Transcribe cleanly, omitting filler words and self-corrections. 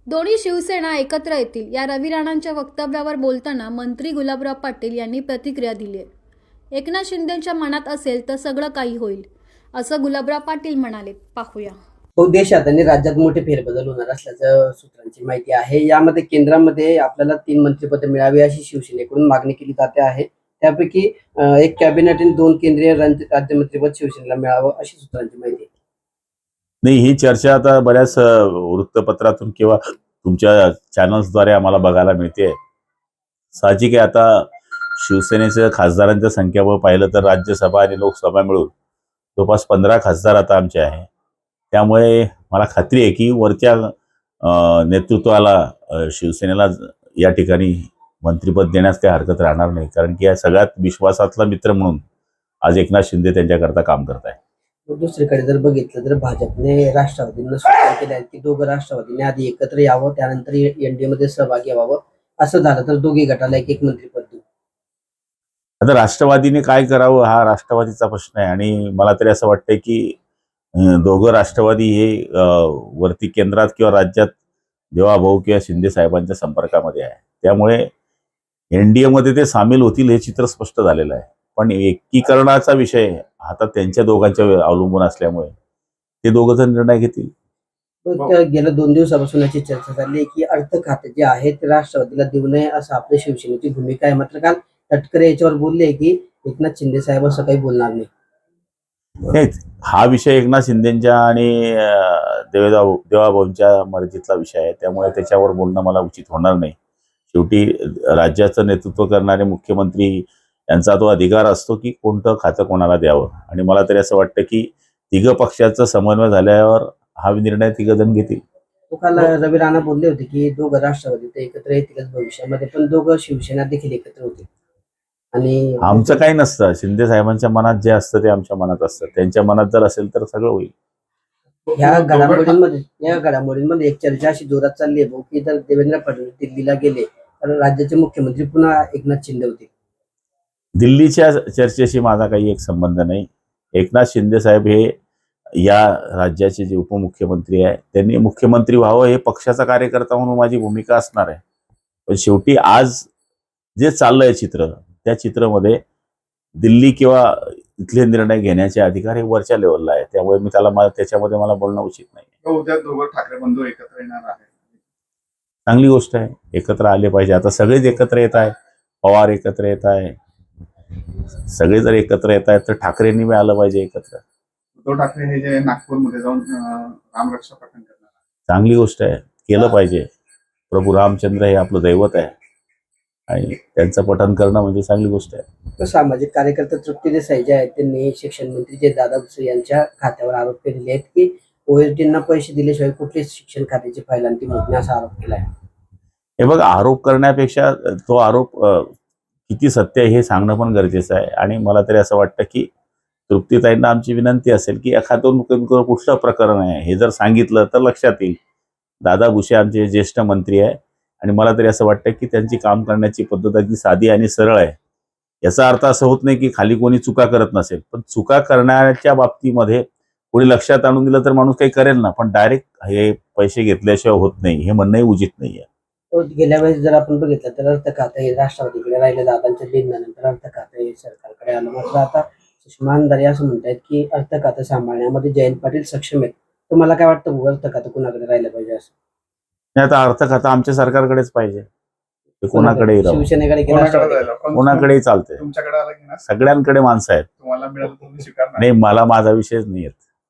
दोन्ही शिवसेना एकत्र येतील या रवी राणांच्या वक्तव्यावर बोलताना मंत्री गुलाबराव पाटील यांनी प्रतिक्रिया दिली आहे. एकनाथ शिंदेंच्या मनात असेल तर सगळं काही होईल असं गुलाबराव पाटील म्हणाले. पाहूया. देशात आणि राज्यात मोठे फेरबदल होणार असल्याचं सूत्रांची माहिती आहे. यामध्ये केंद्रामध्ये आपल्याला 3 मंत्रिपदे मिळावी अशी शिवसेनेकडून मागणी केली जाते आहे. त्यापैकी एक कॅबिनेट आणि 2 केंद्रीय राज्यमंत्रीपद शिवसेनेला मिळावं अशी सूत्रांची माहिती आहे. नाही, ही चर्चा आता बऱ्याच वृत्तपत्रातून किंवा तुमच्या चॅनल्सद्वारे आम्हाला बघायला मिळते. साहजिक आहे, आता शिवसेनेच्या खासदारांच्या संख्यावर पाहिलं तर राज्यसभा आणि लोकसभा मिळून जवळपास 15 खासदार आता आमचे आहे. त्यामुळे मला खात्री आहे की वरच्या नेतृत्वाला शिवसेनेला या ठिकाणी मंत्रिपद देण्यास काही हरकत राहणार नाही, कारण की या सगळ्यात विश्वासातला मित्र म्हणून आज एकनाथ शिंदे त्यांच्याकरता काम करत आहे. दुसरीकडे जर बघितलं तर भाजपने राष्ट्रवादींना सूचना केली आहे की दोघं राष्ट्रवादीने आधी एकत्र यावं, त्यानंतर एनडीए मध्ये सहभागी व्हावं. असं झालं तर दोघी गटाला एक मंत्रिपद देऊ. आता राष्ट्रवादीने काय करावं हा राष्ट्रवादीचा प्रश्न आहे, आणि मला तरी असं वाटतंय की दोघं राष्ट्रवादी हे वरती केंद्रात किंवा राज्यात देवाभाऊ किंवा शिंदे साहेबांच्या संपर्कामध्ये आहे. त्यामुळे एनडीए मध्ये ते सामील होतील हे चित्र स्पष्ट झालेलं आहे. पण एकीकरणाचा विषय आता त्यांच्या दोघांच्या अवलंबून असल्यामुळे ते दोघं जण निर्णय घेतील. गेल्या 2 दिवसापासून याची चर्चा झाली की अर्थ खाते जे आहे ते राष्ट्रवादीला देऊ नये असं आपल्या शिवसेनेची भूमिका आहे. मात्र काल तटकरे याच्यावर बोलले की एकनाथ शिंदे साहेब असं काही बोलणार नाही. हा विषय एकनाथ शिंदेच्या आणि देवाभाऊंच्या मर्जीतला विषय आहे, त्यामुळे त्याच्यावर बोलणं मला उचित होणार नाही. शेवटी राज्याचं नेतृत्व करणारे मुख्यमंत्री यांचा तो अधिकार असतो की कोणतं खातं कोणाला द्यावं, आणि मला तरी असं वाटतं की तिघं पक्षाचं समन्वय झाल्यावर हा निर्णय तिघं जण घेतील. तो काल रवी राणा बोलले होते की दोघं राष्ट्रवादी ते एकत्र येतीलच भविष्यामध्ये, पण दोघं शिवसेना देखील एकत्र होतील. आणि आमचं काही नसतं, शिंदे साहेबांच्या मनात जे असतं ते आमच्या मनात असतं. त्यांच्या मनात जर असेल तर सगळं होईल. या घडामोडींमध्ये एक चर्चा अशी जोरात चालली आहे की जर देवेंद्र फडणवीस दिल्लीला गेले तर राज्याचे मुख्यमंत्री पुन्हा एकनाथ शिंदे होते. दिल्लीच्या चर्चेशी माझा काही एक संबंध नाही. एकनाथ शिंदे साहेब हे या राज्याचे जे उपमुख्यमंत्री आहे, त्यांनी मुख्यमंत्री व्हावं हे पक्षाचा कार्यकर्ता म्हणून माझी भूमिका असणार आहे. पण शेवटी आज जे चाललंय चित्र, त्या चित्रामध्ये दिल्ली किंवा इथले निर्णय घेण्याचे अधिकार हे वरच्या लेवलला आहे. त्यामुळे मी त्याच्यामध्ये मला बोलणं उचित नाही. उद्या दोघं ठाकरे बंधू एकत्र येणार आहे, चांगली गोष्ट आहे, एकत्र आले पाहिजे. आता सगळेच एकत्र येत आहे, पवार एकत्र येत आहे, सगळे जर एकत्र येत आहेत तर ठाकरेंनी बी आलं पाहिजे एकत्र. उद्धव ठाकरे हे जे नागपूरमध्ये जाऊन रामरक्षा पठण करणार आहे, चांगली गोष्ट आहे, केलं पाहिजे. प्रभू रामचंद्र हे आपलं दैवत आहे आणि त्यांचं पठण करणं म्हणजे चांगली गोष्ट आहे. सामाजिक कार्यकर्ते तृप्ती देसाई जे आहेत त्यांनी शिक्षण मंत्री जे दादा भुसे यांच्या खात्यावर आरोप केलेले आहेत की ओएसडींना पैसे दिल्याशिवाय कुठलीच शिक्षण खात्याची फायलांती होत नाही असा आरोप केला आहे. हे बघा, आरोप करण्यापेक्षा तो आरोप किती सत्य आहे हे सांगणं पण गरजेचं आहे. आणि मला तरी असं वाटतं की तृप्तीताईंना आमची विनंती असेल की एखादं कुठलं प्रकरण आहे हे जर सांगितलं तर लक्षात येईल. दादा भुसे आमचे ज्येष्ठ मंत्री आहे आणि मला तरी असं वाटतं की त्यांची काम करण्याची पद्धत अगदी साधी आणि सरळ आहे. याचा अर्थ असं होत नाही की खाली कोणी चुका करत नसेल, पण चुका करण्याच्या बाबतीमध्ये कोणी लक्षात आणून दिलं तर माणूस काही करेल ना, पण डायरेक्ट हे पैसे घेतल्याशिवाय होत नाही हे म्हणणंही उचित नाहीये. गेल्या वेळेस जर आपण बघितलं तर अर्थ खातं हे राष्ट्रवादीकडे राहिलं, दादांच्या निर्णयानंतर अर्थ खातं हे सरकारकडे आलं. मात्र आता सुषमा अंधारे असं म्हणतायत की अर्थ खातं सांभाळण्यामध्ये जयंत पाटील सक्षम आहेत. तुम्हाला काय वाटतं अर्थ खातं कुणाकडे राहिलं पाहिजे असं? नाही, आता अर्थ खातं आमच्या सरकारकडेच पाहिजे, ते कोणाकडेही राहू, शिवसेनेकडे की कोणाकडे राष्ट्रवादी? जायला? पण कोणाकडेही चालते. तुमच्याकडे आलं की ना, सगळ्यांकडे माणसं आहेत. तुम्हाला मिळालं तुम्ही स्वीकारणार. नाही, मला माझा विषयच नाही आहेत.